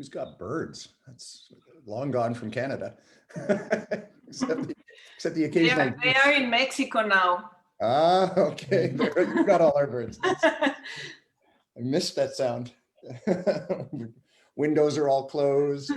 Who's got birds? That's long gone from Canada. except the occasional. They are in Mexico now. Ah, okay. You've got all our birds. I missed that sound. Windows are all closed.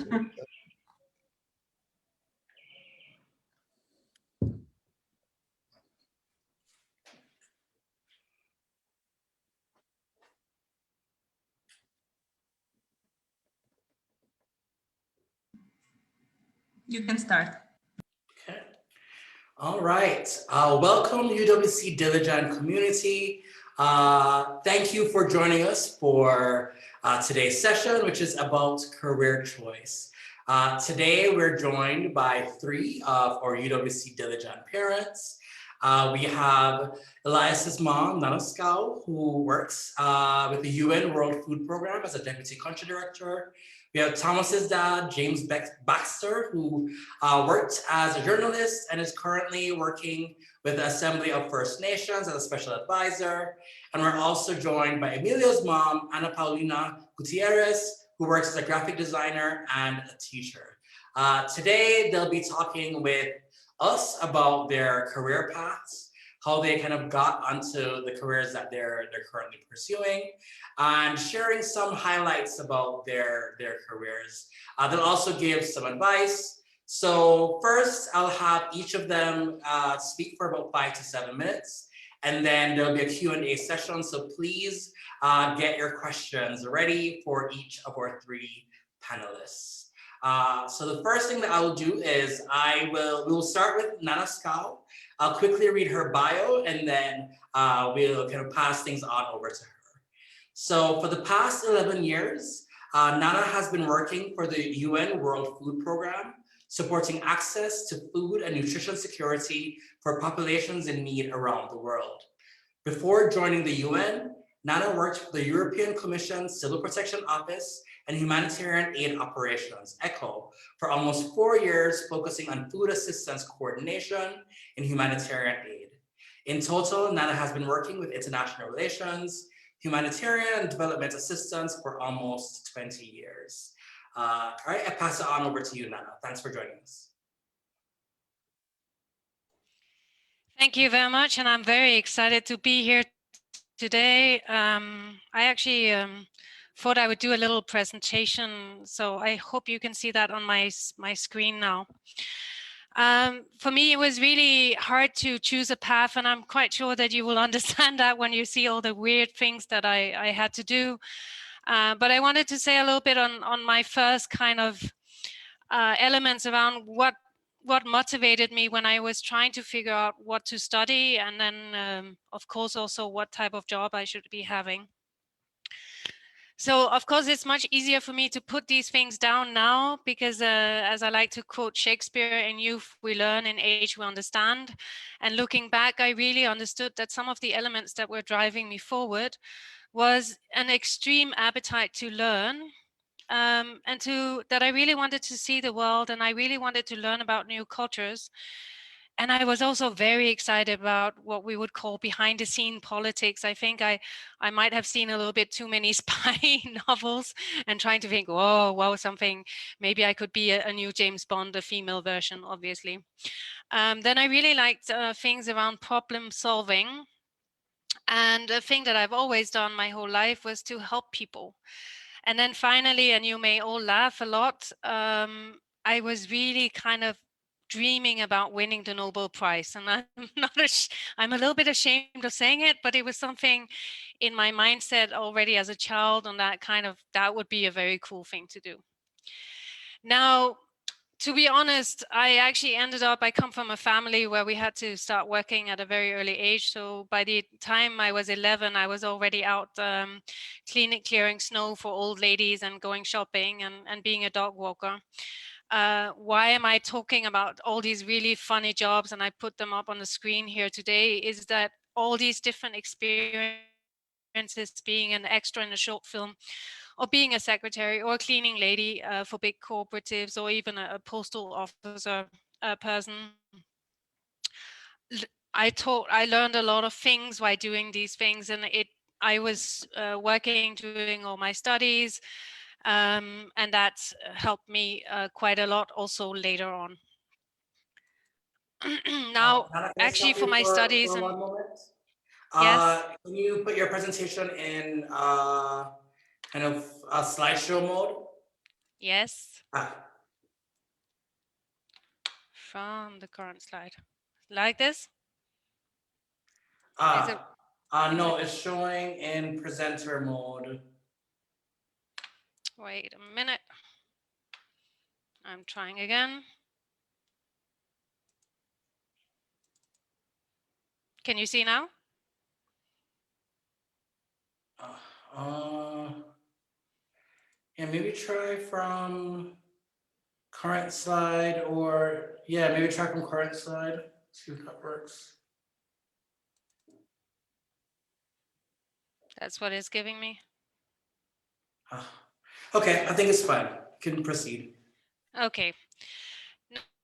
You can start. Okay. All right. Welcome, UWC Diligent community. Thank you for joining us for today's session, which is about career choice. Today, we're joined by 3 of our UWC Diligent parents. We have Elias's mom, Nana Scow, who works with the UN World Food Program as a deputy country director. We have Thomas's dad, James Baxter, who worked as a journalist and is currently working with the Assembly of First Nations as a special advisor. And we're also joined by Emilio's mom, Ana Paulina Gutierrez, who works as a graphic designer and a teacher. Today, they'll be talking with us about their career paths, how they kind of got onto the careers that they're currently pursuing, and sharing some highlights about their careers. They'll also give some advice. So first, I'll have each of them speak for about 5 to 7 minutes, and then there'll be a Q&A session. So please get your questions ready for each of our 3 panelists. So the first thing that I will do is we will start with Nana Scow. I'll quickly read her bio, and then we'll kind of pass things on over to her. So for the past 11 years, Nana has been working for the UN World Food Program, supporting access to food and nutrition security for populations in need around the world. Before joining the UN, Nana worked for the European Commission Civil Protection Office and Humanitarian Aid Operations, ECHO, for almost 4 years, focusing on food assistance coordination and humanitarian aid. In total, Nana has been working with international relations, humanitarian and development assistance for almost 20 years. All right, I pass it on over to you, Nana. Thanks for joining us. Thank you very much, and I'm very excited to be here today. I actually thought I would do a little presentation, so I hope you can see that on my screen now. For me, it was really hard to choose a path, and I'm quite sure that you will understand that when you see all the weird things that I had to do. But I wanted to say a little bit on my first kind of elements around what motivated me when I was trying to figure out what to study, and then of course also what type of job I should be having. So of course it's much easier for me to put these things down now because as I like to quote Shakespeare, in youth we learn, in age we understand. And looking back, I really understood that some of the elements that were driving me forward was an extreme appetite to learn, and that I really wanted to see the world, and I really wanted to learn about new cultures. And I was also very excited about what we would call behind the scene politics. I think I might have seen a little bit too many spy novels and trying to think, oh, wow, something, maybe I could be a new James Bond, a female version, obviously. Then I really liked things around problem solving. And a thing that I've always done my whole life was to help people. And then finally, and you may all laugh a lot, I was really kind of dreaming about winning the Nobel Prize. And I'm a little bit ashamed of saying it, but it was something in my mindset already as a child, and that would be a very cool thing to do. Now, to be honest, I come from a family where we had to start working at a very early age. So by the time I was 11, I was already out clearing snow for old ladies and going shopping and being a dog walker. Why am I talking about all these really funny jobs, and I put them up on the screen here today, is that all these different experiences, being an extra in a short film, or being a secretary or a cleaning lady for big cooperatives, or even a postal officer person. I learned a lot of things by doing these things, and I was working, doing all my studies, And that's helped me quite a lot also later on. Now, Nana, can I actually stop for you my studies for and one moment? yes, Can you put your presentation in kind of a slideshow mode? yes, Ah, from the current slide. Like this? Is it? no, it's showing in presenter mode. Wait a minute. I'm trying again. Can you see now? Uh, yeah, maybe try from current slide or, yeah, maybe try from current slide, see if that works. That's what it's giving me. Ah, okay, I think it's fine. You can proceed. Okay.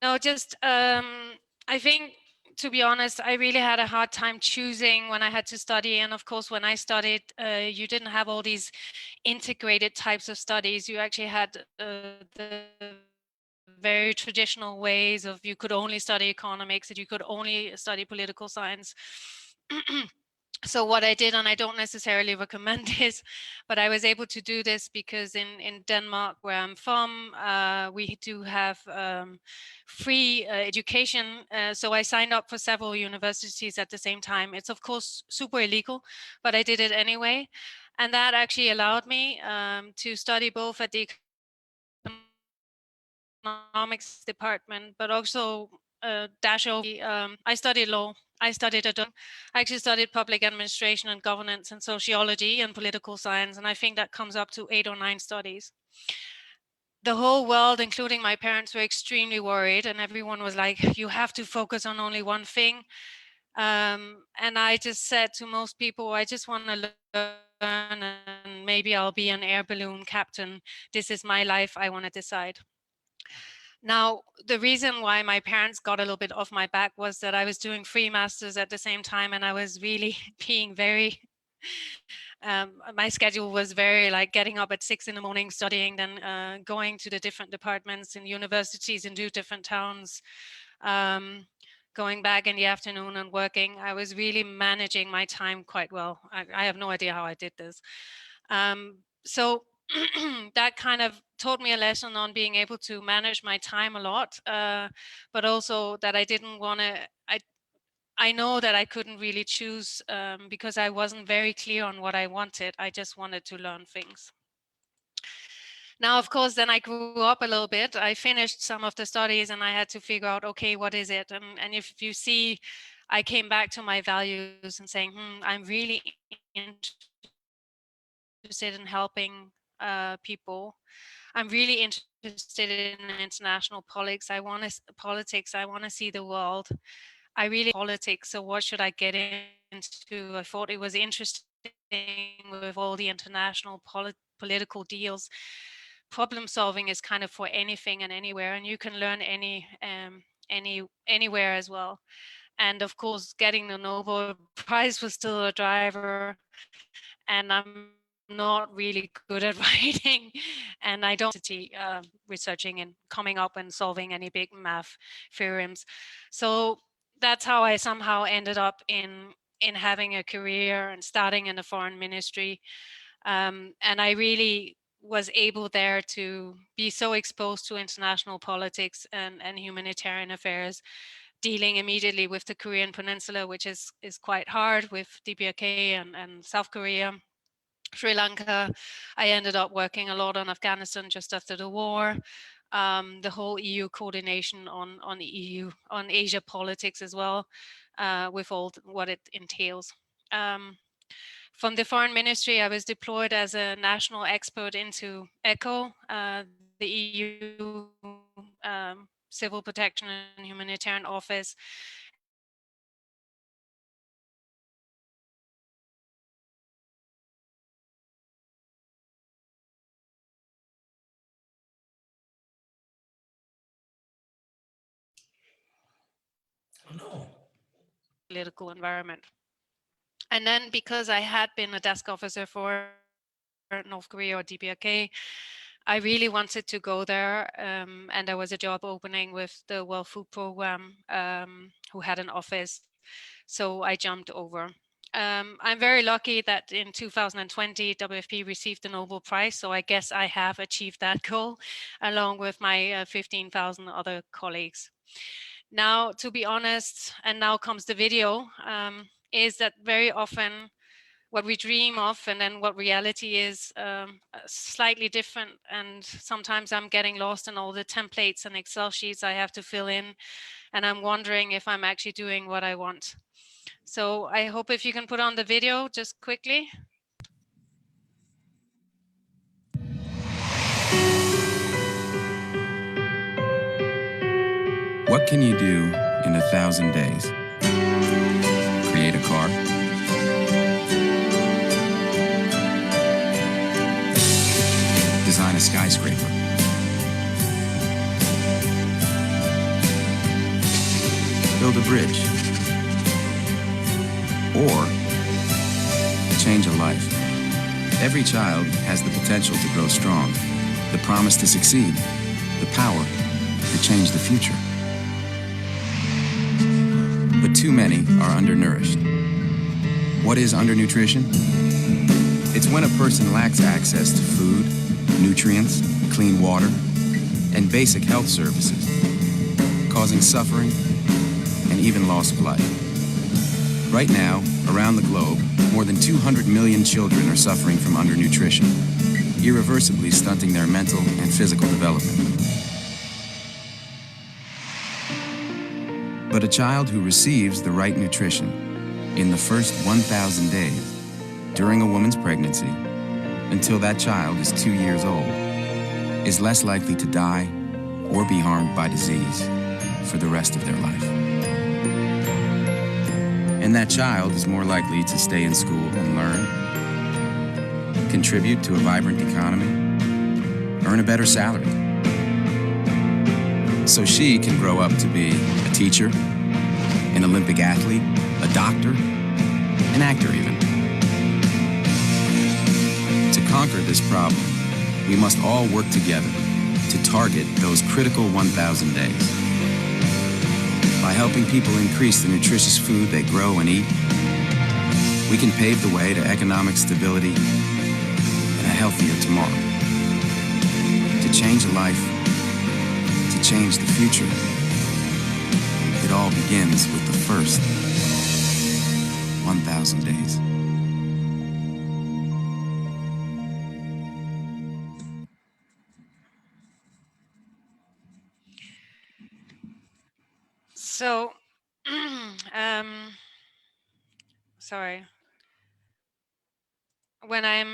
No, just I think, to be honest, I really had a hard time choosing when I had to study. And of course, when I studied, you didn't have all these integrated types of studies. You actually had the very traditional ways of you could only study economics and you could only study political science. So what I did, and I don't necessarily recommend this, but I was able to do this because in Denmark, where I'm from, we do have free education. So I signed up for several universities at the same time. It's of course super illegal, but I did it anyway. And that actually allowed me to study both at the economics department, but also dash over. I studied law. I studied I actually studied public administration and governance and sociology and political science, and I think that comes up to 8 or 9 studies. The whole world, including my parents, were extremely worried, and everyone was like, "You have to focus on only one thing." And I just said to most people, "I just want to learn, and maybe I'll be an air balloon captain. This is my life. I want to decide." Now, the reason why my parents got a little bit off my back was that I was doing 3 masters at the same time, and I was really being very, my schedule was very like getting up at 6 in the morning, studying, then going to the different departments and universities in 2 different towns, going back in the afternoon and working. I was really managing my time quite well. I have no idea how I did this. So that kind of taught me a lesson on being able to manage my time a lot, but also that I didn't want to, I know that I couldn't really choose because I wasn't very clear on what I wanted. I just wanted to learn things. Now, of course, then I grew up a little bit. I finished some of the studies and I had to figure out, okay, what is it? And if you see, I came back to my values and saying, I'm really interested in helping people. I'm really interested in international politics. I want to see the world. I really politics. So what should I get into? I thought it was interesting with all the international political deals. Problem solving is kind of for anything and anywhere, and you can learn anywhere as well. And of course, getting the Nobel Prize was still a driver. And I'm not really good at writing, and I don't researching and coming up and solving any big math theorems. So that's how I somehow ended up in having a career and starting in the foreign ministry. And I really was able there to be so exposed to international politics and humanitarian affairs, dealing immediately with the Korean Peninsula, which is quite hard with DPRK and South Korea. Sri Lanka. I ended up working a lot on Afghanistan just after the war. The whole EU coordination on EU on Asia politics as well, with all what it entails. From the foreign ministry, I was deployed as a national expert into ECHO, the EU Civil Protection and Humanitarian Office. Oh, no. Political environment. And then because I had been a desk officer for North Korea or DPRK, I really wanted to go there, and there was a job opening with the World Food Program, who had an office, so I jumped over. I'm very lucky that in 2020 WFP received the Nobel Prize, so I guess I have achieved that goal along with my 15,000 other colleagues. Now, to be honest, and now comes the video, is that very often what we dream of and then what reality is slightly different. And sometimes I'm getting lost in all the templates and Excel sheets I have to fill in, and I'm wondering if I'm actually doing what I want. So I hope if you can put on the video just quickly. What can you do in 1,000 days? Create a car? Design a skyscraper? Build a bridge? Or change a life? Every child has the potential to grow strong, the promise to succeed, the power to change the future. But too many are undernourished. What is undernutrition? It's when a person lacks access to food, nutrients, clean water, and basic health services, causing suffering and even loss of life. Right now, around the globe, more than 200 million children are suffering from undernutrition, irreversibly stunting their mental and physical development. But a child who receives the right nutrition in the first 1,000 days during a woman's pregnancy until that child is 2 years old is less likely to die or be harmed by disease for the rest of their life. And that child is more likely to stay in school and learn, contribute to a vibrant economy, earn a better salary, so she can grow up to be a teacher, an Olympic athlete, a doctor, an actor even. To conquer this problem, we must all work together to target those critical 1,000 days. By helping people increase the nutritious food they grow and eat, we can pave the way to economic stability and a healthier tomorrow. To change a life, to change the future, it all begins with the first 1,000 days. So, sorry. When I'm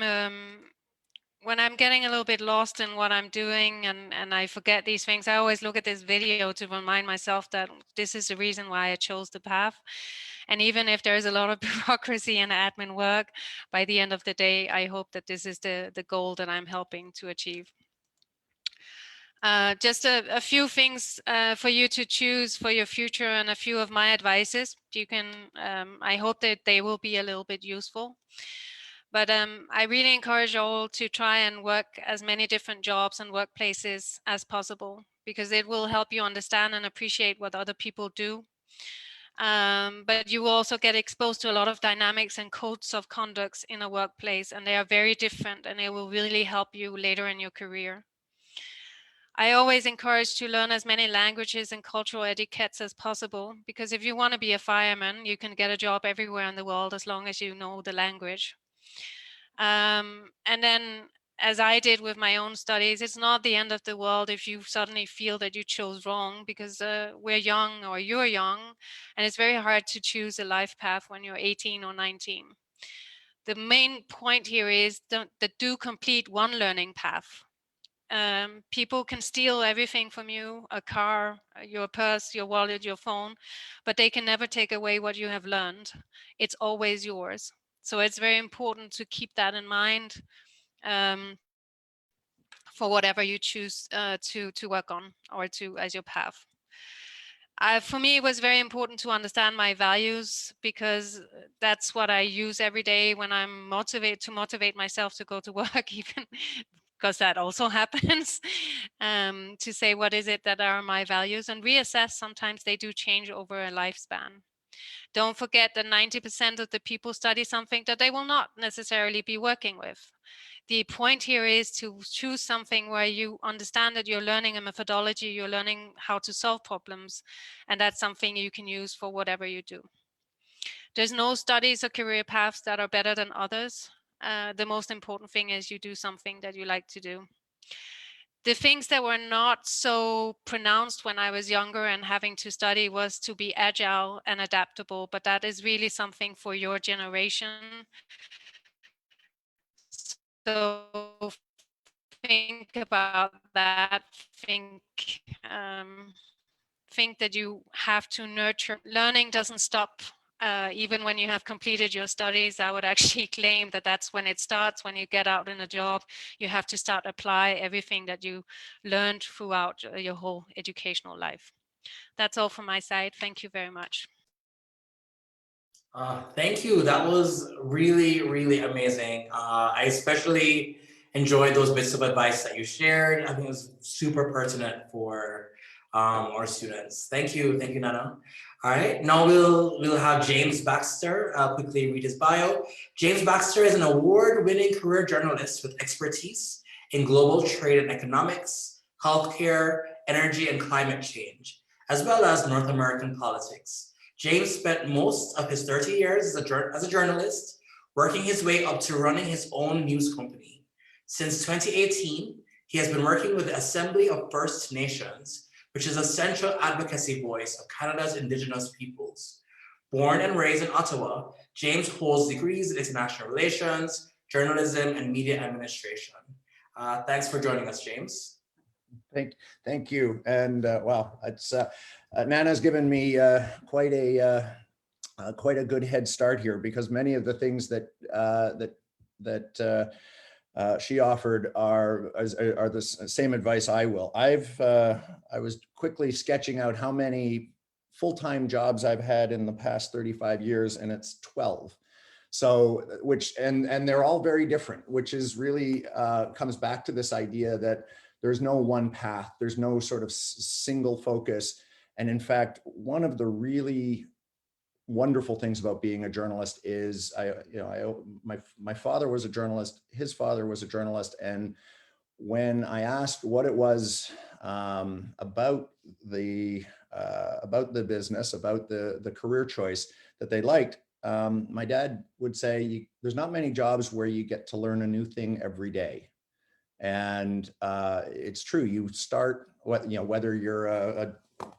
getting a little bit lost in what I'm doing and I forget these things, I always look at this video to remind myself that this is the reason why I chose the path. And even if there's a lot of bureaucracy and admin work, by the end of the day, I hope that this is the goal that I'm helping to achieve. Just a few things for you to choose for your future and a few of my advices. You can, I hope that they will be a little bit useful. But I really encourage all to try and work as many different jobs and workplaces as possible, because it will help you understand and appreciate what other people do. But you will also get exposed to a lot of dynamics and codes of conducts in a workplace, and they are very different, and it will really help you later in your career. I always encourage to learn as many languages and cultural etiquettes as possible, because if you want to be a fireman, you can get a job everywhere in the world as long as you know the language. And then, as I did with my own studies, it's not the end of the world if you suddenly feel that you chose wrong, because we're young or you're young, and it's very hard to choose a life path when you're 18 or 19. The main point here is that do complete one learning path. People can steal everything from you, a car, your purse, your wallet, your phone, but they can never take away what you have learned. It's always yours. So it's very important to keep that in mind for whatever you choose to work on or to as your path. For me, it was very important to understand my values, because that's what I use every day when I'm motivated to motivate myself to go to work, even because that also happens, to say what is it that are my values and reassess. Sometimes they do change over a lifespan. Don't forget that 90% of the people study something that they will not necessarily be working with. The point here is to choose something where you understand that you're learning a methodology, you're learning how to solve problems, and that's something you can use for whatever you do. There's no studies or career paths that are better than others. The most important thing is you do something that you like to do. The things that were not so pronounced when I was younger and having to study was to be agile and adaptable, but that is really something for your generation. So think about that, think that you have to nurture. Learning doesn't stop even when you have completed your studies. I would actually claim that that's when it starts. When you get out in a job, you have to start apply everything that you learned throughout your whole educational life. That's all from my side. Thank you very much. Thank you. That was really, really amazing. I especially enjoyed those bits of advice that you shared. I think it was super pertinent for our students. Thank you, Nana. All right, now we'll have James Baxter quickly read his bio. James Baxter is an award-winning career journalist with expertise in global trade and economics, healthcare, energy and climate change, as well as North American politics. James spent most of his 30 years as a journalist, working his way up to running his own news company. Since 2018, he has been working with the Assembly of First Nations, which is a central advocacy voice of Canada's Indigenous peoples. Born and raised in Ottawa, James holds degrees in international relations, journalism, and media administration. Thanks for joining us, James. Thank you. And wow, it's Nana's given me quite a good head start here, because many of the things that she offered are the same advice I will. I was quickly sketching out how many full-time jobs I've had in the past 35 years, and it's 12. So, and they're all very different, which is really comes back to this idea that there's no one path, there's no sort of single focus. And in fact, one of the really wonderful things about being a journalist is my father was a journalist, his father was a journalist, and when I asked what it was about the business, about the career choice that they liked, my dad would say, there's not many jobs where you get to learn a new thing every day. And it's true. You start, whether you're a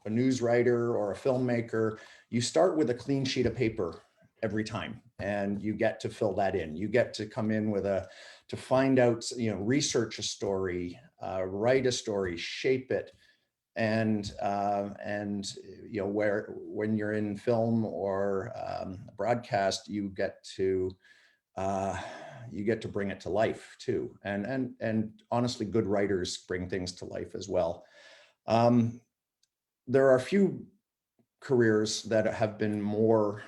news writer or a filmmaker, you start with a clean sheet of paper every time, and you get to fill that in. You get to come in with to find out, research a story, write a story, shape it, and when you're in film or broadcast, you get to bring it to life too. And honestly, good writers bring things to life as well. There are a few careers that have been more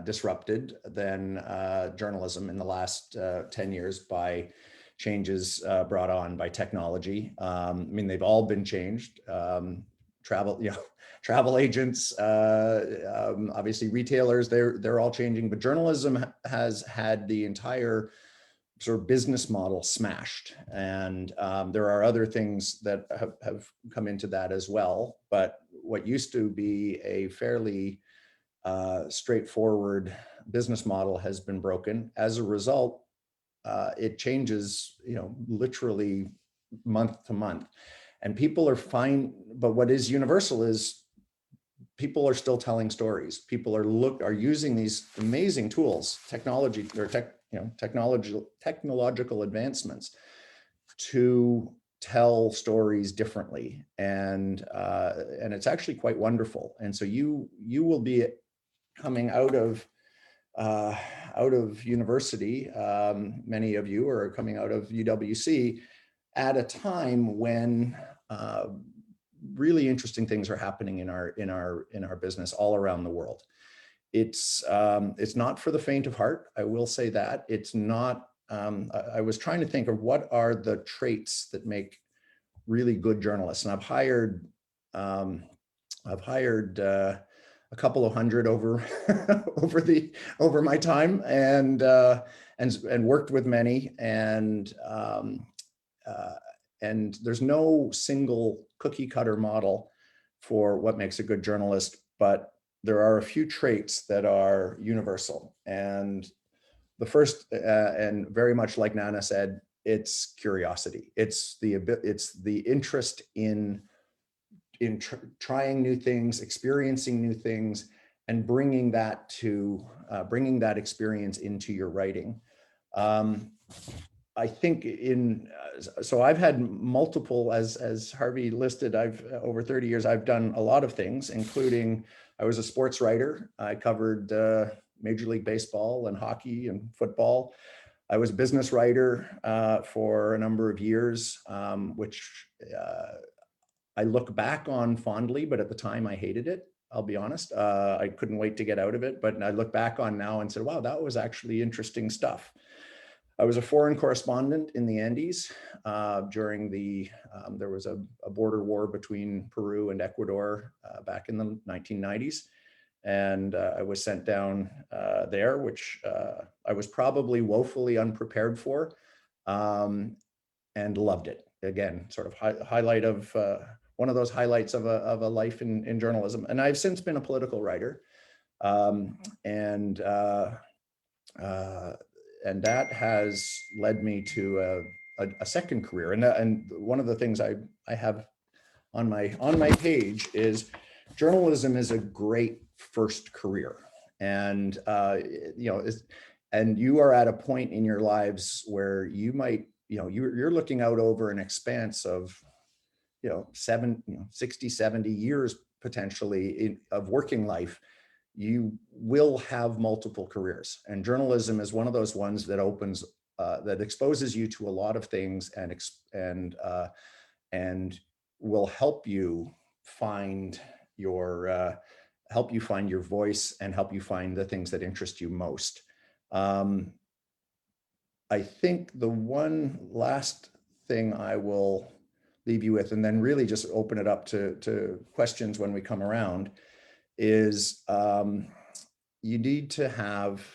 disrupted than journalism in the last 10 years by changes brought on by technology. I mean, they've all been changed. Travel agents, obviously retailers, they're all changing, but journalism has had the entire sort of business model smashed. And there are other things that have come into that as well. But what used to be a fairly straightforward business model has been broken. As a result, it changes, literally month to month. And people are fine, but what is universal is people are still telling stories. People are using these amazing tools, technological advancements to tell stories differently, and it's actually quite wonderful. And so you will be coming out of university. Many of you are coming out of UWC at a time when really interesting things are happening in our business all around the world. It's not for the faint of heart. I will say that it's not I was trying to think of what are the traits that make really good journalists. And I've hired a couple of hundred over over my time, and worked with many, and there's no single cookie cutter model for what makes a good journalist, but there are a few traits that are universal. And the first, and very much like Nana said, it's curiosity. It's the interest in trying new things, experiencing new things, and bringing that experience into your writing. I think so I've had multiple, as Harvey listed, I've over 30 years, I've done a lot of things, including I was a sports writer. I covered Major League Baseball and hockey and football. I was a business writer for a number of years, which I look back on fondly, but at the time I hated it. I'll be honest. I couldn't wait to get out of it, but I look back on now and said, wow, that was actually interesting stuff. I was a foreign correspondent in the Andes during there was a border war between Peru and Ecuador back in the 1990s. And I was sent down there, which I was probably woefully unprepared for, and loved it. Again, sort of highlight of one of those highlights of a life in journalism. And I've since been a political writer, and that has led me to a second career. And one of the things I have on my page is journalism is a great first career. And and you are at a point in your lives where you might, you're looking out over an expanse of 60, 70 years potentially of working life. You will have multiple careers, and journalism is one of those ones that that exposes you to a lot of things, and will help you find your voice and help you find the things that interest you most. I think the one last thing I will leave you with, and then really just open it up to questions when we come around, is you need to have,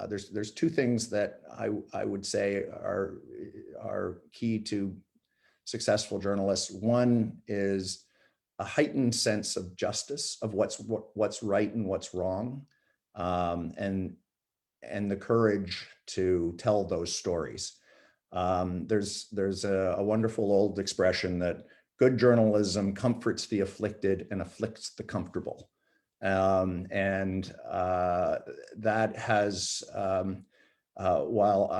there's two things that I would say are key to successful journalists. One is a heightened sense of justice, of what's right and what's wrong, and the courage to tell those stories. There's a wonderful old expression that good journalism comforts the afflicted and afflicts the comfortable. That has, while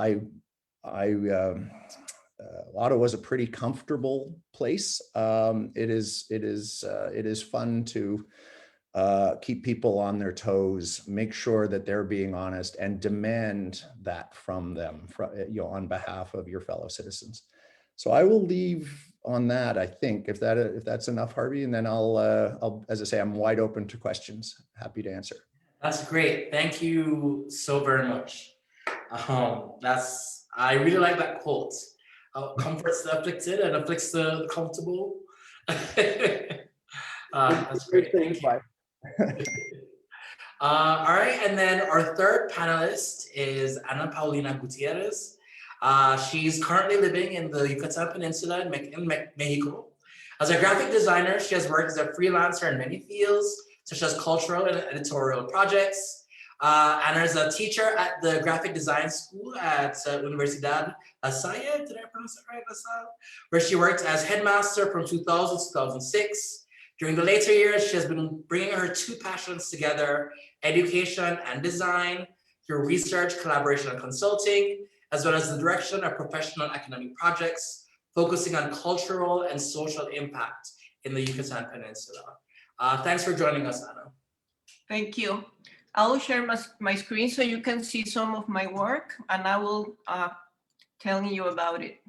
Ottawa is a pretty comfortable place, it is fun to keep people on their toes, make sure that they're being honest, and demand that from them, on behalf of your fellow citizens. So I will leave on that, I think, if that's enough, Harvey, and then I'll, as I say, I'm wide open to questions. Happy to answer. That's great. Thank you so very much. I really like that quote. Comforts the afflicted and afflicts the comfortable. That's great. Thank you. All right, and then our third panelist is Ana Paulina Gutierrez. She's currently living in the Yucatan Peninsula in Mexico. As a graphic designer, she has worked as a freelancer in many fields, such as cultural and editorial projects. Ana is a teacher at the graphic design school at Universidad La Salle, did I pronounce it right, La Salle? Where she worked as headmaster from 2000 to 2006. During the later years, she has been bringing her two passions together, education and design, through research, collaboration, and consulting, as well as the direction of professional academic projects, focusing on cultural and social impact in the Yucatan Peninsula. Thanks for joining us, Ana. Thank you. I will share my screen so you can see some of my work, and I will tell you about it.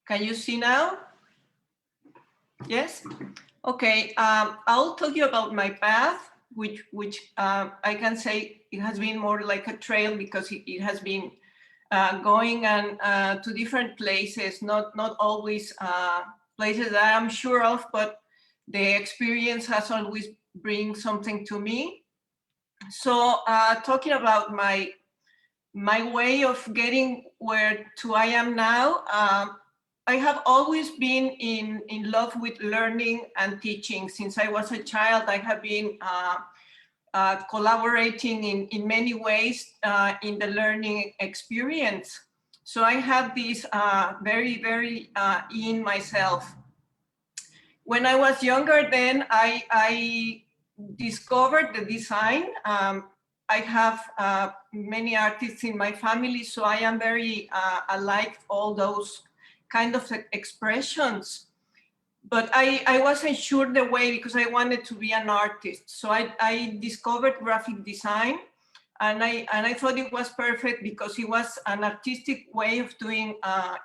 Can you see now? Yes? Okay, I'll tell you about my path, which I can say it has been more like a trail because it has been going and to different places, not always places that I'm sure of, but the experience has always bring something to me. So talking about my way of getting where to I am now, I have always been in love with learning and teaching. Since I was a child, I have been collaborating in many ways in the learning experience. So I have this very in myself. When I was younger, then I discovered the design. I have many artists in my family, so I am very I like all those kind of expressions. But I wasn't sure the way because I wanted to be an artist. So I discovered graphic design, and I thought it was perfect because it was an artistic way of doing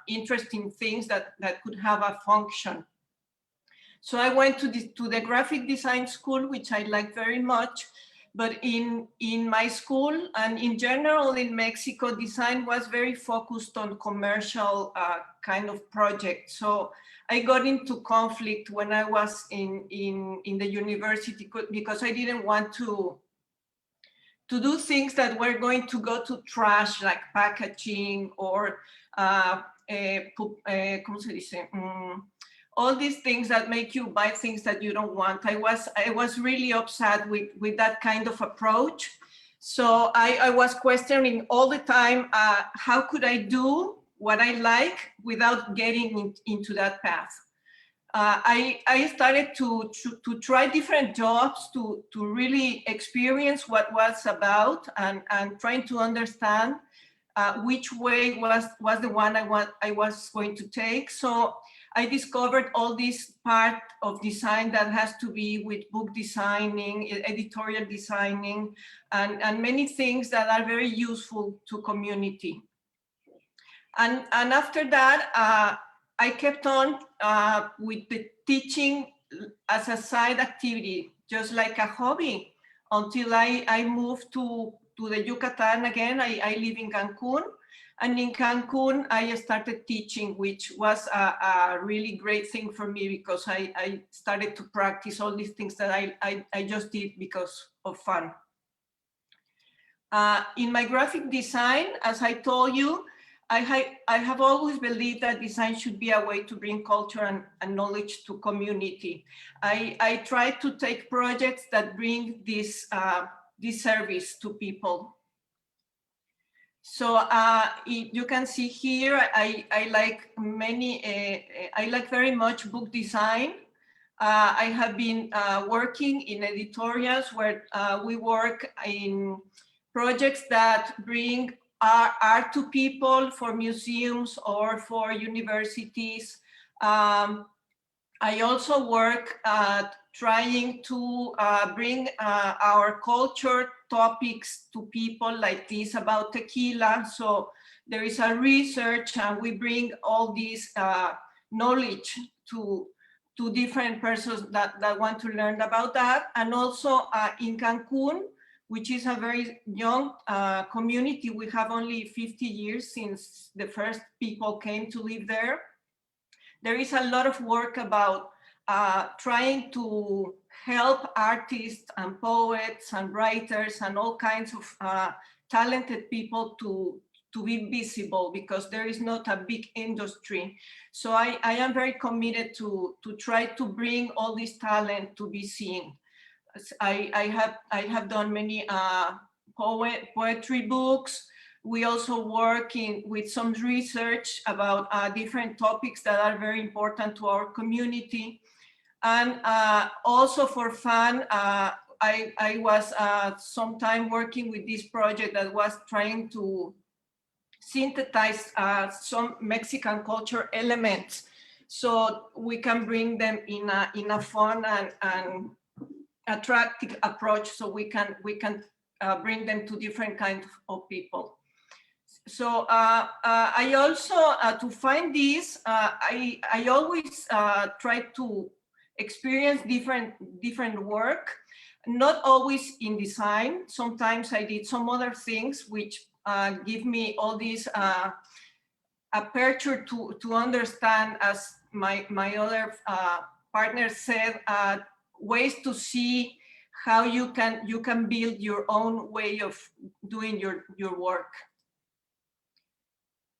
interesting things that could have a function. So I went to the graphic design school, which I liked very much. But in my school and in general in Mexico, design was very focused on commercial kind of projects. So I got into conflict when I was in the university because I didn't want to do things that were going to go to trash, like packaging or ¿cómo se dice? All these things that make you buy things that you don't want. I was really upset with that kind of approach. So I was questioning all the time, how could I do what I like without getting into that path? I started to try different jobs to really experience what was about and trying to understand which way was the one I was going to take. So I discovered all this part of design that has to be with book designing, editorial designing, and many things that are very useful to community. And after that, I kept on with the teaching as a side activity, just like a hobby, until I moved to the Yucatan again. I live in Cancun. And in Cancun, I started teaching, which was a really great thing for me because I started to practice all these things that I just did because of fun. In my graphic design, as I told you, I have always believed that design should be a way to bring culture and knowledge to community. I try to take projects that bring this service to people. So you can see here, I like I like very much book design. I have been working in editorials where we work in projects that bring art to people for museums or for universities. I also work trying to bring our culture topics to people like this about tequila. So there is a research and we bring all this knowledge to different persons that want to learn about that. And also in Cancun, which is a very young community. We have only 50 years since the first people came to live there. There is a lot of work about trying to help artists and poets and writers and all kinds of talented people to be visible because there is not a big industry. So I am very committed to try to bring all this talent to be seen. I have done many poetry books. We also work with some research about different topics that are very important to our community. And also for fun, I was sometime working with this project that was trying to synthesize some Mexican culture elements so we can bring them in a fun and attractive approach so we can bring them to different kinds of people. So I also, to find this, I always try to experienced different work, not always in design. Sometimes I did some other things which give me all this aperture to understand, as my other partner said, ways to see how you can build your own way of doing your work.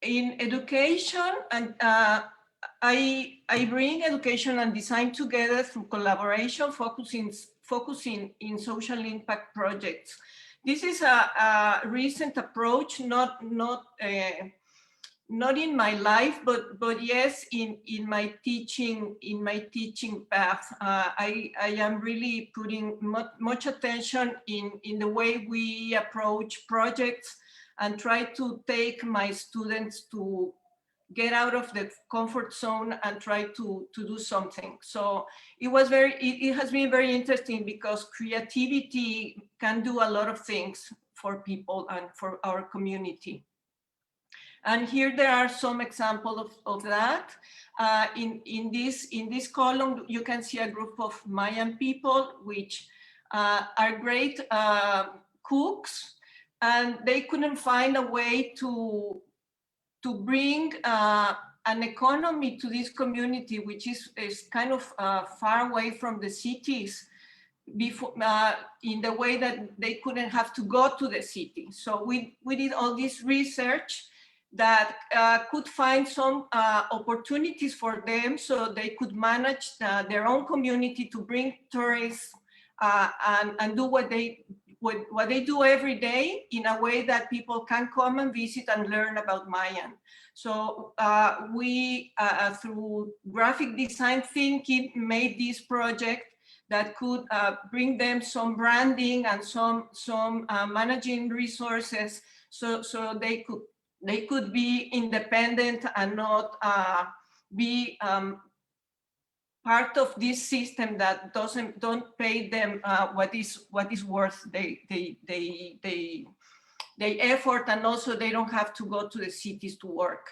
In education, and I bring education and design together through collaboration, focusing in social impact projects. This is a recent approach, not in my life, but yes, in my teaching path. I am really putting much attention in the way we approach projects and try to take my students to get out of the comfort zone and try to do something. So it has been very interesting, because creativity can do a lot of things for people and for our community. And here there are some examples of that. In this column, you can see a group of Mayan people, which are great cooks, and they couldn't find a way to bring an economy to this community, which is kind of far away from the cities, before in the way that they couldn't have to go to the city. So we did all this research that could find some opportunities for them, so they could manage their own community to bring tourists and do what they do every day in a way that people can come and visit and learn about Mayan. So we, through graphic design thinking, made this project that could bring them some branding and some managing resources, so they could be independent and not be part of this system that don't pay them what is worth they effort, and also they don't have to go to the cities to work.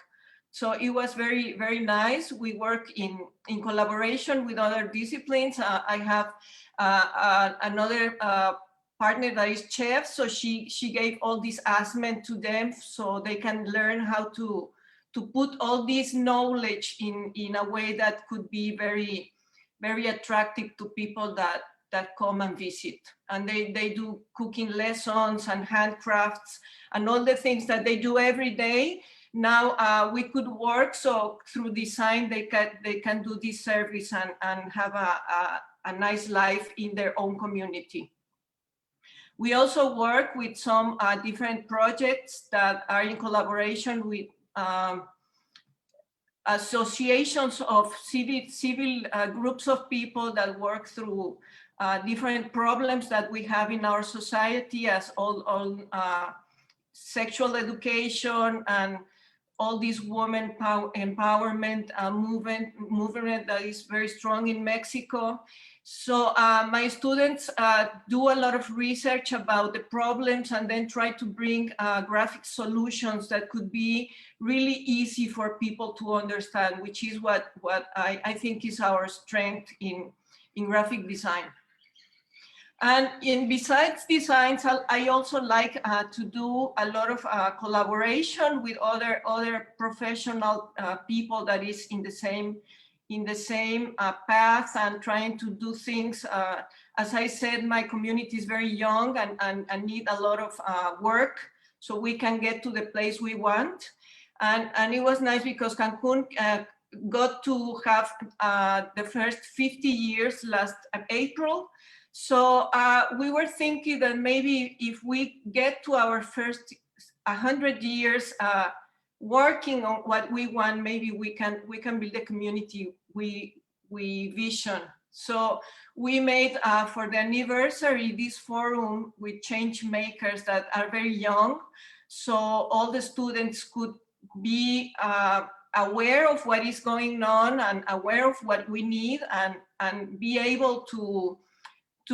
So it was very, very nice. We work in collaboration with other disciplines. I have another partner that is chef, so she gave all this assignment to them so they can learn how to put all this knowledge in a way that could be very, very attractive to people that come and visit. And they do cooking lessons and handcrafts and all the things that they do every day. Now we could work, so through design they can do this service and have a nice life in their own community. We also work with some different projects that are in collaboration with associations of civil groups of people that work through different problems that we have in our society, as all sexual education and all this women empowerment movement that is very strong in Mexico. So my students do a lot of research about the problems and then try to bring graphic solutions that could be really easy for people to understand, which is what I think is our strength in graphic design. And besides designs, I also like to do a lot of collaboration with other professional people that is in the same path and trying to do things. As I said, my community is very young and need a lot of work so we can get to the place we want. And it was nice because Cancun got to have the first 50 years last April. So we were thinking that maybe if we get to our first 100 years working on what we want, maybe we can build a community we vision. So we made for the anniversary this forum with change makers that are very young, so all the students could be aware of what is going on and aware of what we need, and be able to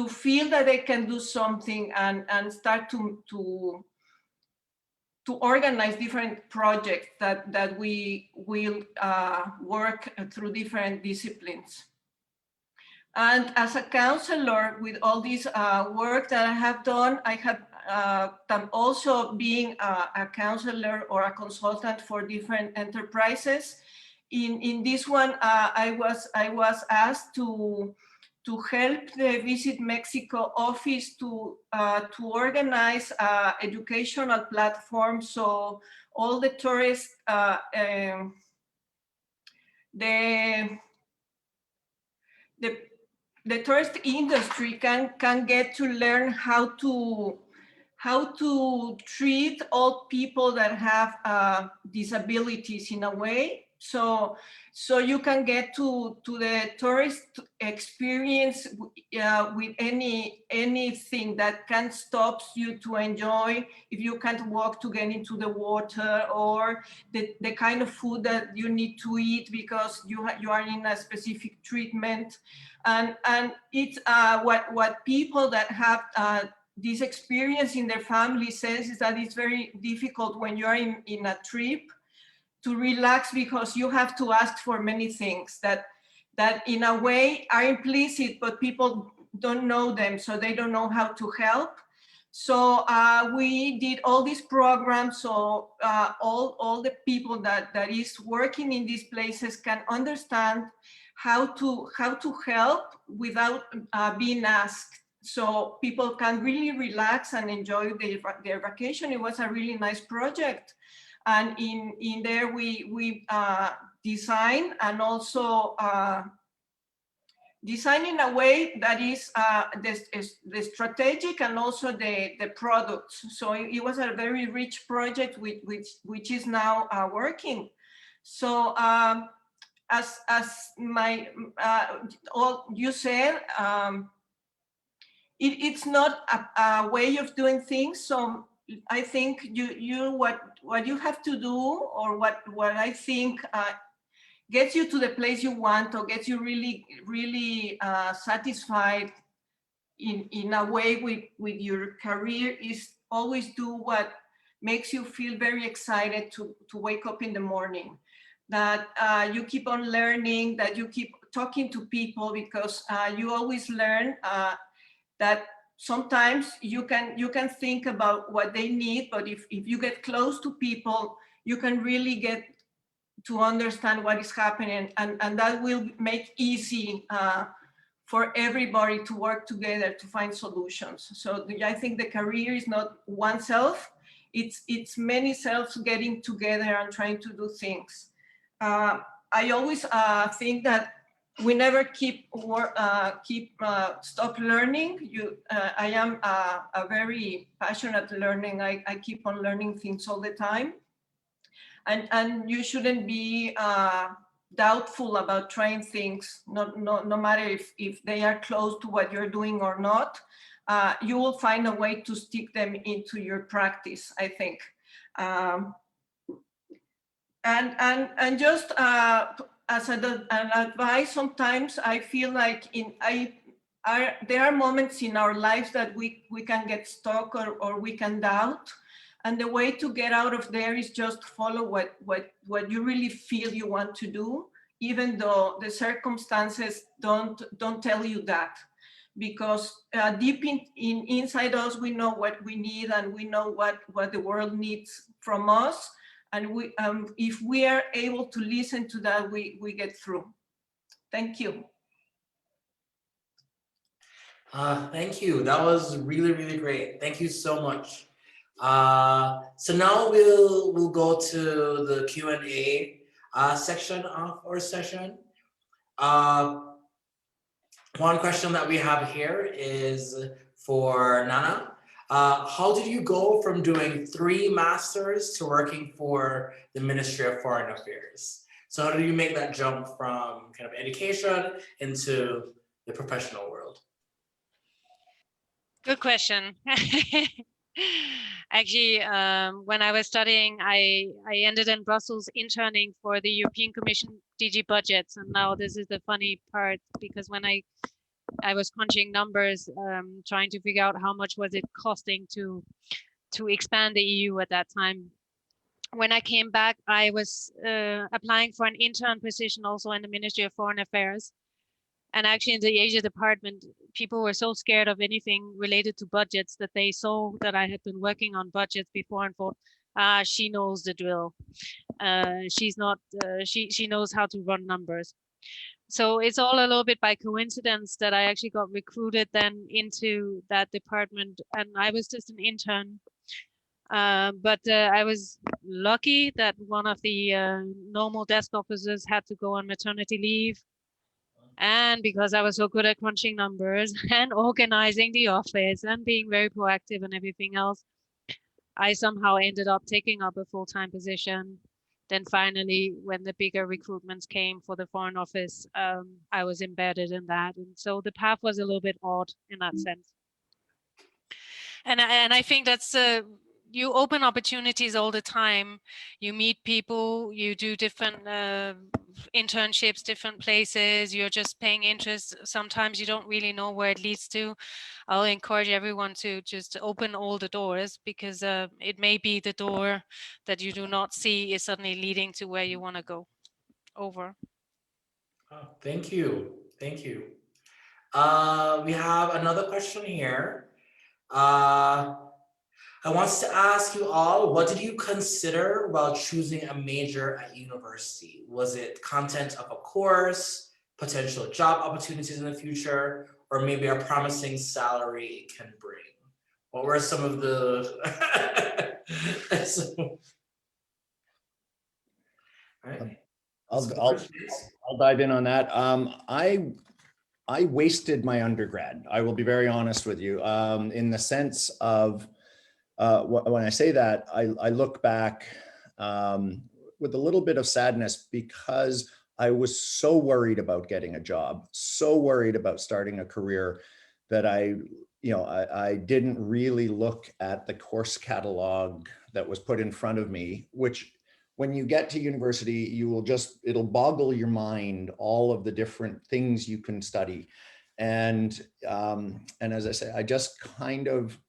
feel that they can do something and start to organize different projects that we will work through different disciplines. And as a counselor, with all this work that I have done, I have also being a counselor or a consultant for different enterprises. In this one, I was asked to help the Visit Mexico office to organize educational platforms, so all the tourists, the tourist industry can get to learn how to treat all people that have disabilities in a way. So you can get to the tourist experience with anything that can stop you to enjoy, if you can't walk to get into the water, or the kind of food that you need to eat because you are in a specific treatment. And it's what people that have this experience in their family says is that it's very difficult when you're in a trip to relax, because you have to ask for many things that in a way are implicit, but people don't know them, so they don't know how to help. So we did all these programs, so all the people that is working in these places can understand how to help without being asked. So people can really relax and enjoy their vacation. It was a really nice project. And in there we design, and also design in a way that is the strategic and also the products. So it was a very rich project which is now working. So as my all you said, it's not a way of doing things. So I think what you have to do, or what I think gets you to the place you want, or gets you really satisfied in a way with your career, is always do what makes you feel very excited to wake up in the morning. That you keep on learning, that you keep talking to people, because you always learn that sometimes you can think about what they need, but if you get close to people, you can really get to understand what is happening, and that will make easy for everybody to work together to find solutions. So I think the career is not one self, it's many selves getting together and trying to do things. I always think that we never stop learning. I am a very passionate learning. I keep on learning things all the time, and you shouldn't be doubtful about trying things. No matter if they are close to what you're doing or not. You will find a way to stick them into your practice, I think. And just as an advice, sometimes I feel like there are moments in our lives that we can get stuck, or we can doubt. And the way to get out of there is just follow what you really feel you want to do, even though the circumstances don't tell you that. Because deep inside us, we know what we need, and we know what the world needs from us. And if we are able to listen to that, we get through. Thank you. Thank you. That was really, really great. Thank you so much. So now we'll go to the Q&A section of our session. One question that we have here is for Nana. How did you go from doing 3 masters to working for the Ministry of Foreign Affairs? So how did you make that jump from kind of education into the professional world? Good question. Actually, when I was studying, I ended in Brussels interning for the European Commission DG budgets. And now this is the funny part, because when I was crunching numbers, trying to figure out how much was it costing to expand the EU at that time. When I came back, I was applying for an intern position also in the Ministry of Foreign Affairs. And actually in the Asia department, people were so scared of anything related to budgets that they saw that I had been working on budgets before and thought, she knows the drill. She's not, she knows how to run numbers. So it's all a little bit by coincidence that I actually got recruited then into that department, and I was just an intern. But I was lucky that one of the normal desk officers had to go on maternity leave. And because I was so good at crunching numbers and organizing the office and being very proactive and everything else, I somehow ended up taking up a full-time position. Then finally, when the bigger recruitments came for the Foreign Office, I was embedded in that. And so the path was a little bit odd in that sense. And I think that's you open opportunities all the time. You meet people, you do different internships, different places, you're just paying interest. Sometimes you don't really know where it leads to. I'll encourage everyone to just open all the doors, because it may be the door that you do not see is suddenly leading to where you want to go. Over. Oh, thank you. Thank you. We have another question here. I want to ask you all, what did you consider while choosing a major at university? Was it content of a course, potential job opportunities in the future, or maybe a promising salary it can bring? What were some of the... Right. I'll dive in on that. I wasted my undergrad. I will be very honest with you, in the sense of, when I say that, I look back with a little bit of sadness, because I was so worried about getting a job, so worried about starting a career, that I didn't really look at the course catalog that was put in front of me, which, when you get to university, it'll boggle your mind, all of the different things you can study. And as I say, I just kind of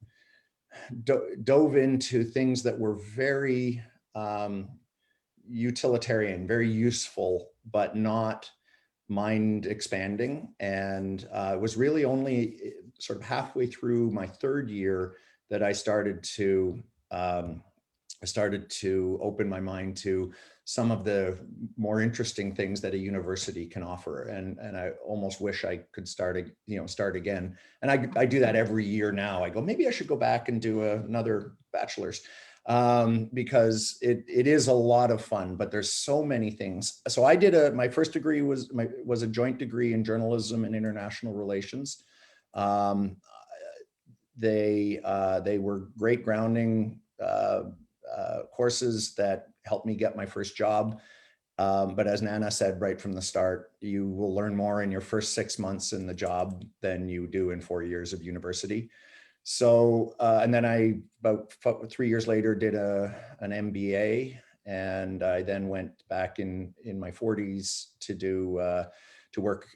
dove into things that were very utilitarian, very useful, but not mind expanding. And it was really only sort of halfway through my third year that I started to open my mind to some of the more interesting things that a university can offer. And I almost wish I could start again. And I do that every year now. I go, maybe I should go back and do another bachelor's, because it is a lot of fun, but there's so many things. So I did my first degree was a joint degree in journalism and international relations. They were great grounding courses that helped me get my first job. But as Nana said right from the start, you will learn more in your first 6 months in the job than you do in 4 years of university. So, and then I, about 3 years later, did an MBA, and I then went back in my 40s to work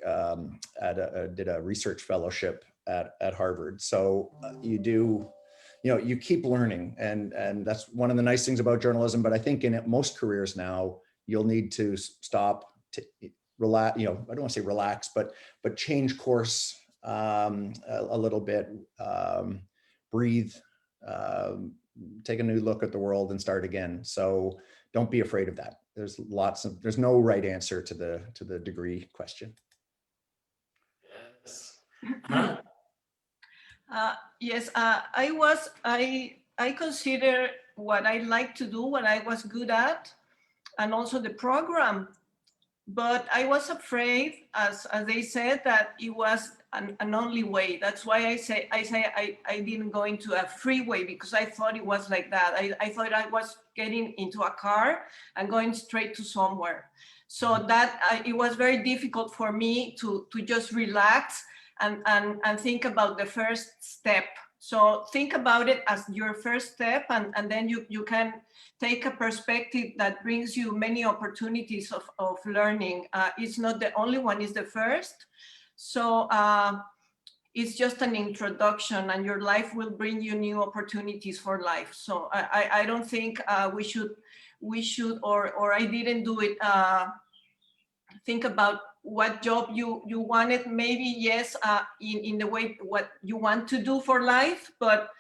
did a research fellowship at Harvard. So you keep learning, and that's one of the nice things about journalism. But I think in most careers now, you'll need to stop, to relax. I don't want to say relax, but change course a little bit, breathe, take a new look at the world, and start again. So don't be afraid of that. There's no right answer to the degree question. Yes. Yes, I consider what I like to do, what I was good at, and also the program. But I was afraid, as they said, that it was an only way. That's why I say I didn't go into a freeway, because I thought it was like that. I thought I was getting into a car and going straight to somewhere. So that it was very difficult for me to just relax and think about the first step. So think about it as your first step, and then you can take a perspective that brings you many opportunities of learning. It's not the only one, it's the first. So it's just an introduction, and your life will bring you new opportunities for life. So I don't think we should, or I didn't do it, think about what job you wanted, maybe yes, in the way what you want to do for life, but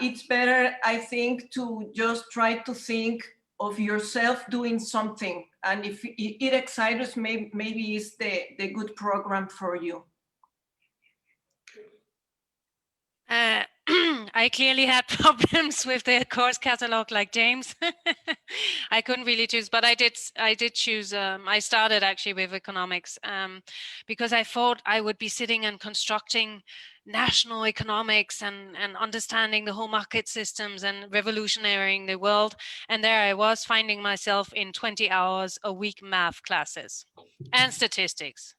it's better, I think, to just try to think of yourself doing something. And if it excites, maybe it's the good program for you. I clearly had problems with the course catalog like James. I couldn't really choose, but I did choose, I started actually with economics because I thought I would be sitting and constructing national economics and understanding the whole market systems and revolutionarying the world. And there I was finding myself in 20 hours a week math classes and statistics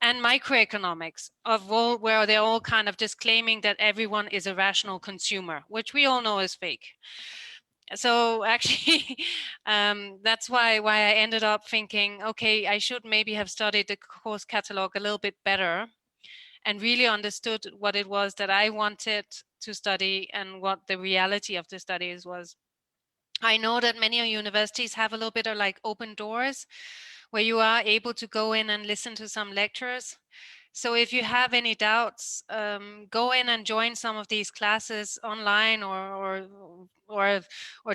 and microeconomics of all, where they're all kind of just claiming that everyone is a rational consumer, which we all know is fake. So actually, that's why I ended up thinking, okay, I should maybe have studied the course catalog a little bit better and really understood what it was that I wanted to study and what the reality of the studies was. I know that many universities have a little bit of like open doors where you are able to go in and listen to some lectures. So if you have any doubts, go in and join some of these classes online or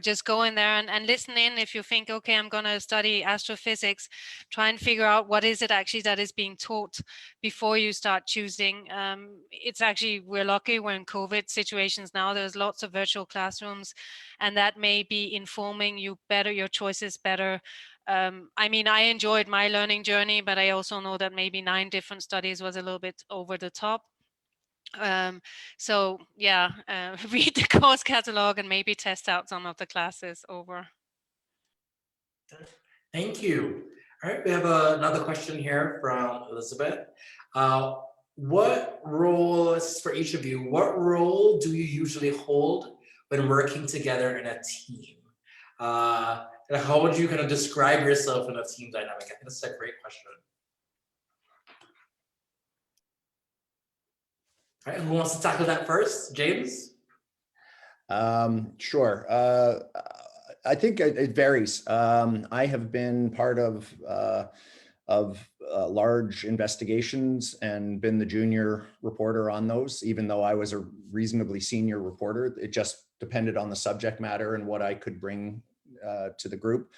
just go in there and listen in. If you think, okay, I'm going to study astrophysics, try and figure out what is it actually that is being taught before you start choosing. It's actually, we're lucky, we're in COVID situations now. There's lots of virtual classrooms, and that may be informing you better, your choices better. I mean, I enjoyed my learning journey, but I also know that maybe 9 different studies was a little bit over the top. So yeah, read the course catalog and maybe test out some of the classes over. Thank you. All right, we have another question here from Elizabeth. What role, this is for each of you, what role do you usually hold when working together in a team? And how would you kind of describe yourself in a team dynamic? I think that's a great question. All right, who wants to tackle that first? James? Sure. I think it varies. I have been part of large investigations and been the junior reporter on those, even though I was a reasonably senior reporter. It just depended on the subject matter and what I could bring to the group.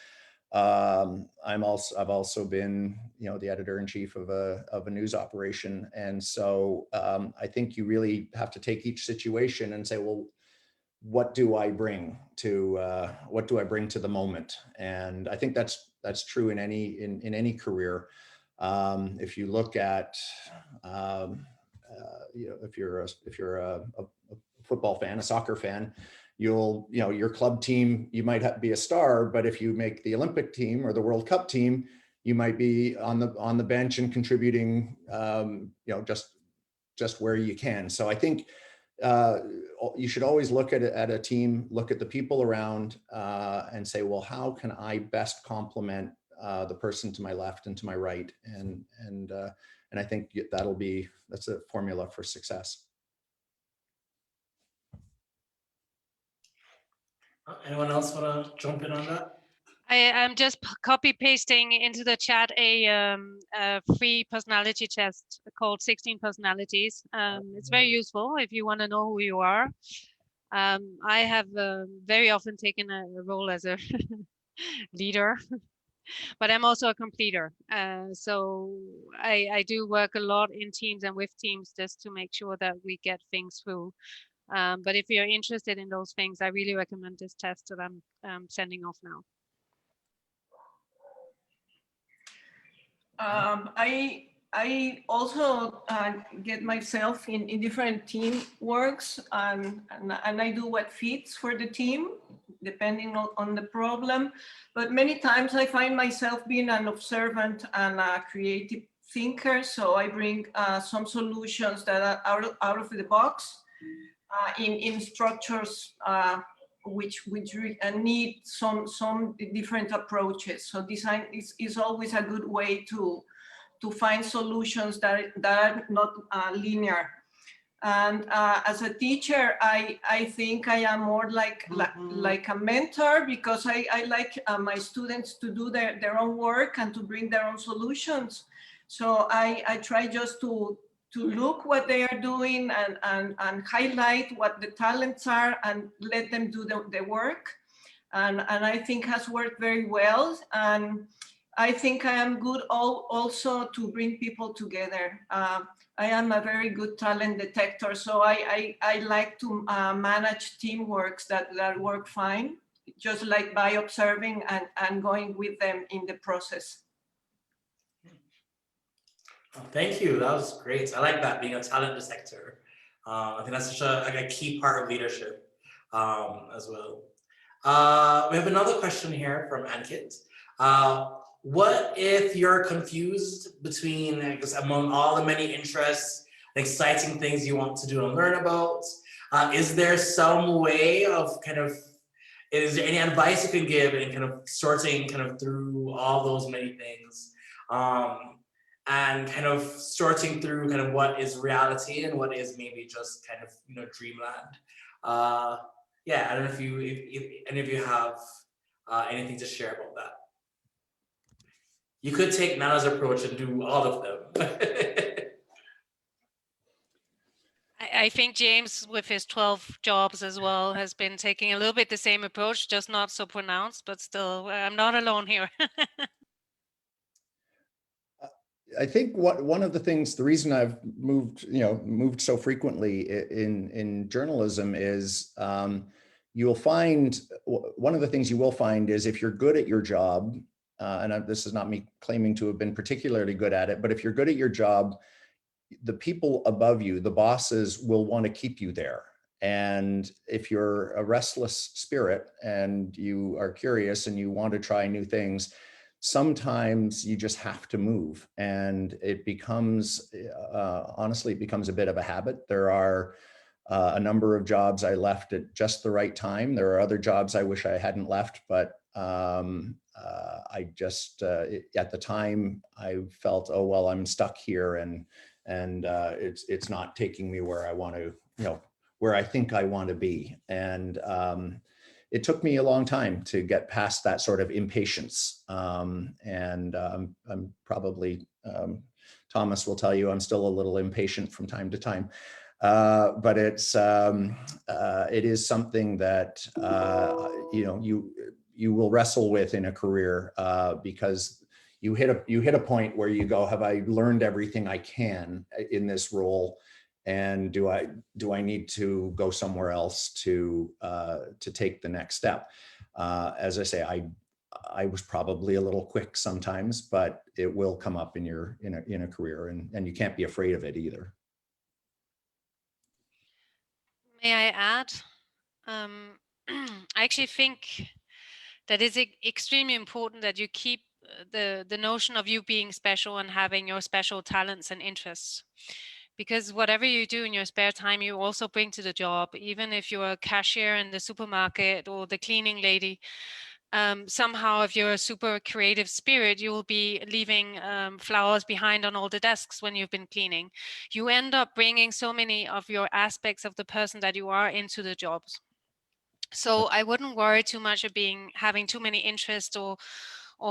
I've also been, the editor-in-chief of a news operation, and so I think you really have to take each situation and say, well, what do I bring to the moment? And I think that's true in any career. If you look at, if you're a football fan, a soccer fan, your club team, you might be a star, but if you make the Olympic team or the World Cup team, you might be on the bench and contributing, just where you can. So I think you should always look at a team, look at the people around, and say, well, how can I best complement the person to my left and to my right? And I think that's a formula for success. Anyone else want to jump in on that? I'm just copy pasting into the chat a free personality test called 16 Personalities. It's very useful if you want to know who you are. I have very often taken a role as a leader, but I'm also a completer. So I do work a lot in teams and with teams just to make sure that we get things through. But if you're interested in those things, I really recommend this test that I'm sending off now. I also get myself in different team works, and I do what fits for the team, depending on the problem. But many times I find myself being an observant and a creative thinker. So I bring some solutions that are out of the box in structures which need some different approaches. So design is always a good way to find solutions that are not linear. And as a teacher, I think I am more like a mentor, because I like my students to do their own work and to bring their own solutions. So I try just to look what they are doing and highlight what the talents are and let them do the work. And I think has worked very well. And I think I am good also to bring people together. I am a very good talent detector, so I like to manage teamworks that work fine, just like by observing and going with them in the process. Oh, thank you. That was great. I like that, being a talent detector. I think that's such a key part of leadership as well. We have another question here from Ankit. What if you're confused between, I guess, among all the many interests, exciting things you want to do and learn about? Is there some way of is there any advice you can give in kind of sorting through all those many things? And kind of sorting through kind of what is reality and what is maybe just kind of, dreamland. Yeah, I don't know if any of you have anything to share about that. You could take Nana's approach and do all of them. I think James, with his 12 jobs as well, has been taking a little bit the same approach, just not so pronounced, but still, I'm not alone here. I think one of the things, the reason I've moved so frequently in journalism is you'll find, one of the things you will find is if you're good at your job, and this is not me claiming to have been particularly good at it, but if you're good at your job, the people above you, the bosses, will want to keep you there. And if you're a restless spirit and you are curious and you want to try new things, sometimes you just have to move, and it becomes, honestly, it becomes a bit of a habit. There are a number of jobs I left at just the right time. There are other jobs I wish I hadn't left, but I just, at the time, I felt, oh, well, I'm stuck here, and it's not taking me where I want to, where I think I want to be. And it took me a long time to get past that sort of impatience. And I'm probably, Thomas will tell you, I'm still a little impatient from time to time. But it is something that, you will wrestle with in a career, because you hit a point where you go, have I learned everything I can in this role? And do I need to go somewhere else to take the next step? As I say, I was probably a little quick sometimes, but it will come up in a career, and you can't be afraid of it either. May I add? I actually think that it's extremely important that you keep the notion of you being special and having your special talents and interests. Because whatever you do in your spare time, you also bring to the job. Even if you're a cashier in the supermarket or the cleaning lady, somehow if you're a super creative spirit, you will be leaving flowers behind on all the desks when you've been cleaning. You end up bringing so many of your aspects of the person that you are into the jobs. So I wouldn't worry too much of having too many interests or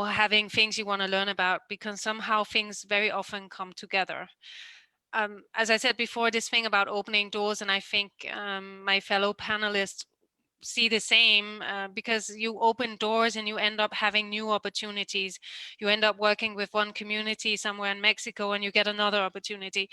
having things you want to learn about, because somehow things very often come together. As I said before, this thing about opening doors, and I think my fellow panelists see the same, because you open doors and you end up having new opportunities. You end up working with one community somewhere in Mexico and you get another opportunity,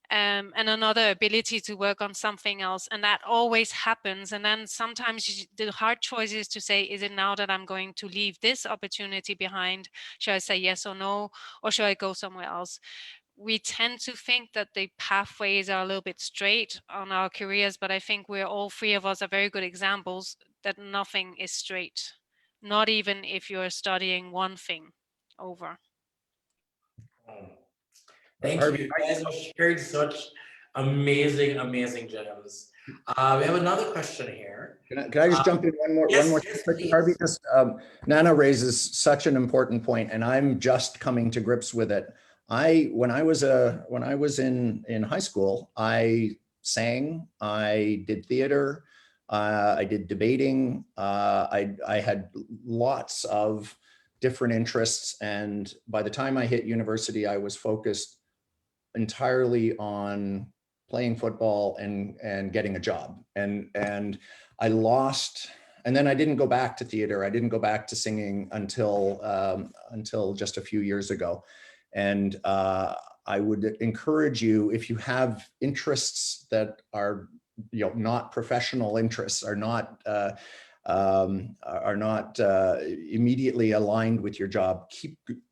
and another ability to work on something else. And that always happens. And then sometimes the hard choice is to say, is it now that I'm going to leave this opportunity behind? Should I say yes or no? Or should I go somewhere else? We tend to think that the pathways are a little bit straight on our careers, but I think we're all three of us are very good examples that nothing is straight, not even if you're studying one thing over. Thank you. You guys are sharing such amazing gems. We have another question here. Can I just jump in one more thing, Harvey? Just Nana raises such an important point, and I'm just coming to grips with it. When I was in high school, I sang, I did theater, I did debating. I had lots of different interests. And by the time I hit university, I was focused entirely on playing football and getting a job. And I lost, and then I didn't go back to theater. I didn't go back to singing until just a few years ago. And I would encourage you, if you have interests that are, not professional interests, are not immediately aligned with your job,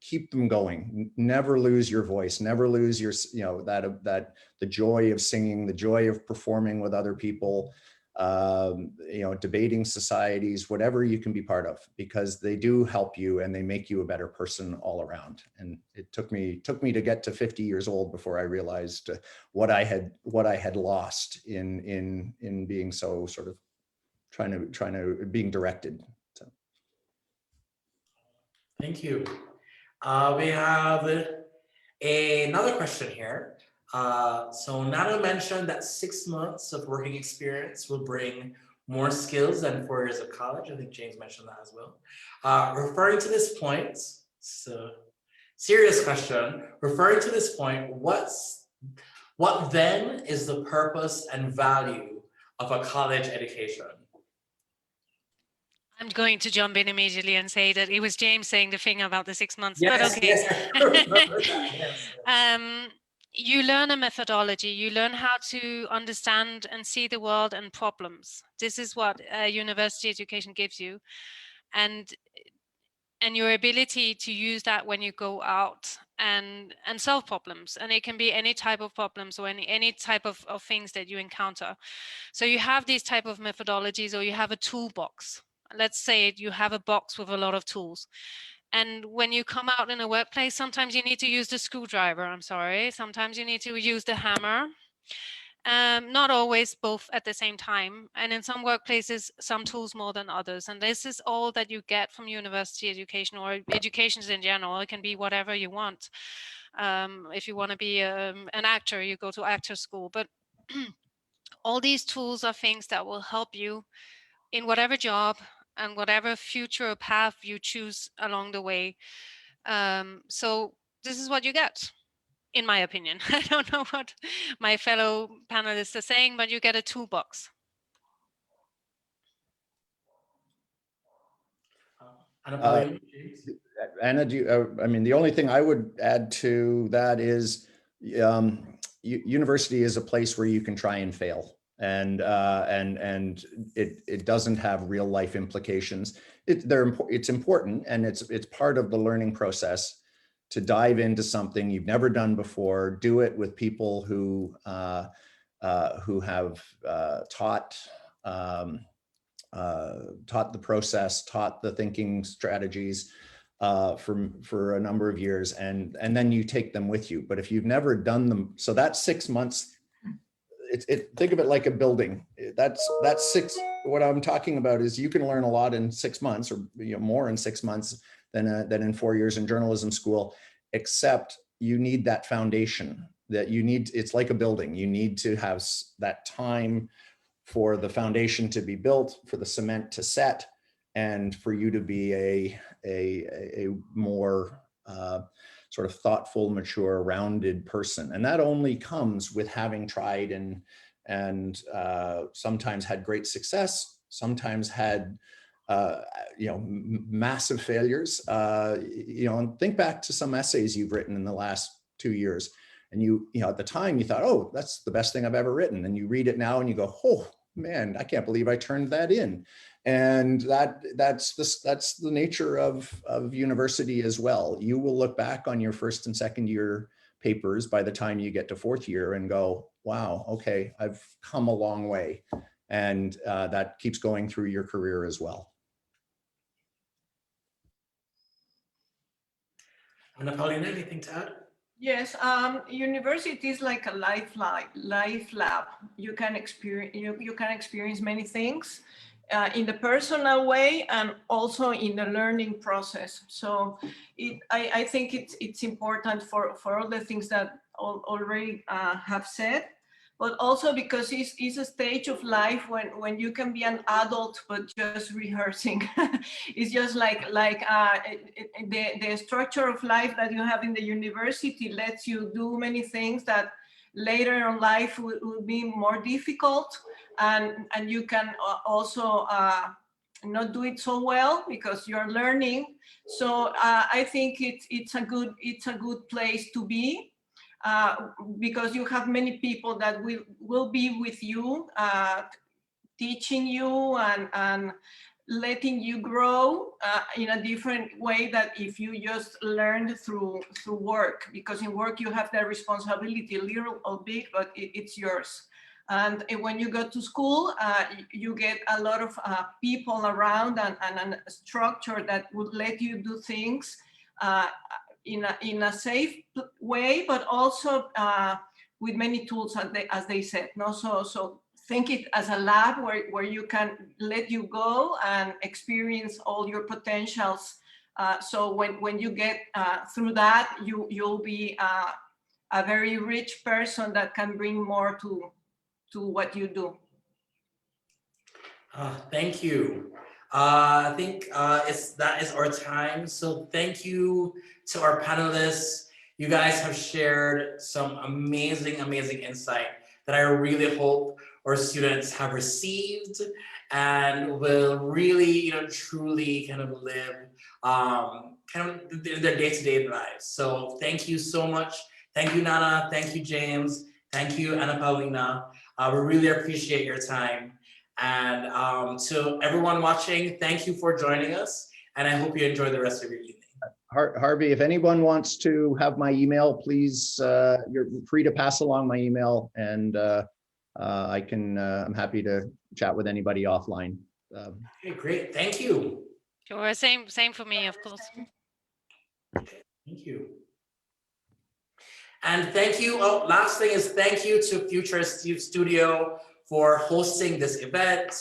keep them going. Never lose your voice. Never lose your, the joy of singing, the joy of performing with other people. Debating societies, whatever you can be part of, because they do help you and they make you a better person all around. And it took me to get to 50 years old before I realized what I had lost in being so sort of trying to being directed. So. Thank you. We have another question here. So Nana mentioned that 6 months of working experience will bring more skills than 4 years of college. I think James mentioned that as well. Referring to this point, so serious question, referring to this point, what then is the purpose and value of a college education? I'm going to jump in immediately and say that it was James saying the thing about the 6 months, Yes, but okay. yes. You learn a methodology, you learn how to understand and see the world and problems. This is what university education gives you. And your ability to use that when you go out and solve problems. And it can be any type of problems or any type of things that you encounter. So you have these type of methodologies, or you have a toolbox. Let's say you have a box with a lot of tools. And when you come out in a workplace, sometimes you need to use the screwdriver, I'm sorry. Sometimes you need to use the hammer. Not always both at the same time. And in some workplaces, some tools more than others. And this is all that you get from university education, or educations in general. It can be whatever you want. If you want to be an actor, you go to actor school. But all these tools are things that will help you in whatever job and whatever future path you choose along the way. So this is what you get, in my opinion. I don't know what my fellow panelists are saying, but you get a toolbox. Anna, the only thing I would add to that is university is a place where you can try and fail. And it doesn't have real life implications. It's important, and it's part of the learning process to dive into something you've never done before. Do it with people who have taught the process, taught the thinking strategies for a number of years, and then you take them with you. But if you've never done them, so that's 6 months. Think of it like a building. That's 6. What I'm talking about is you can learn a lot in 6 months, or more in 6 months than in 4 years in journalism school, except you need that foundation that you need. It's like a building. You need to have that time for the foundation to be built, for the cement to set, and for you to be a more sort of thoughtful, mature, rounded person. And that only comes with having tried and sometimes had great success, sometimes had massive failures. And think back to some essays you've written in the last 2 years, and you at the time you thought, oh, that's the best thing I've ever written. And you read it now and you go, oh man, I can't believe I turned that in. And that's the nature of university as well. You will look back on your first and second year papers by the time you get to fourth year and go, wow, okay, I've come a long way. And that keeps going through your career as well. Anna Paulina, anything to add? Yes, university is like a life lab. You can experience many things in the personal way and also in the learning process. So I think it's important for all the things that already have said. but also because it's a stage of life when you can be an adult but just rehearsing. It's just the structure of life that you have in the university lets you do many things that later in life will be more difficult, and you can also not do it so well because you're learning. So I think it's a good place to be, because you have many people that will be with you, teaching you and letting you grow in a different way that if you just learned through work, because in work you have the responsibility, little or big, but it's yours. And when you go to school, you get a lot of people around and a structure that would let you do things in a safe way, but also with many tools, as they said. No, so think it as a lab where you can let you go and experience all your potentials. So when you get through that, you'll be a very rich person that can bring more to what you do. Thank you. I think that is our time. So thank you to our panelists. You guys have shared some amazing insight that I really hope our students have received and will really, truly kind of live kind of their day-to-day lives. So thank you so much. Thank you, Nana. Thank you, James. Thank you, Ana Paulina. We really appreciate your time. And to everyone watching, thank you for joining us. And I hope you enjoy the rest of your evening. Harvey, if anyone wants to have my email, please, you're free to pass along my email, and I'm happy to chat with anybody offline. Okay, great. Thank you. Sure, same for me, of course. Thank you. And thank you. Oh, last thing is thank you to Future Studio for hosting this event.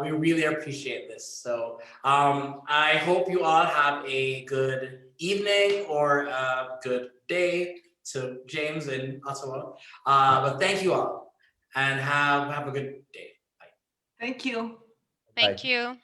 We really appreciate this. So I hope you all have a good evening or a good day to James in Ottawa. But thank you all and have a good day. Bye. Thank you. Thank you.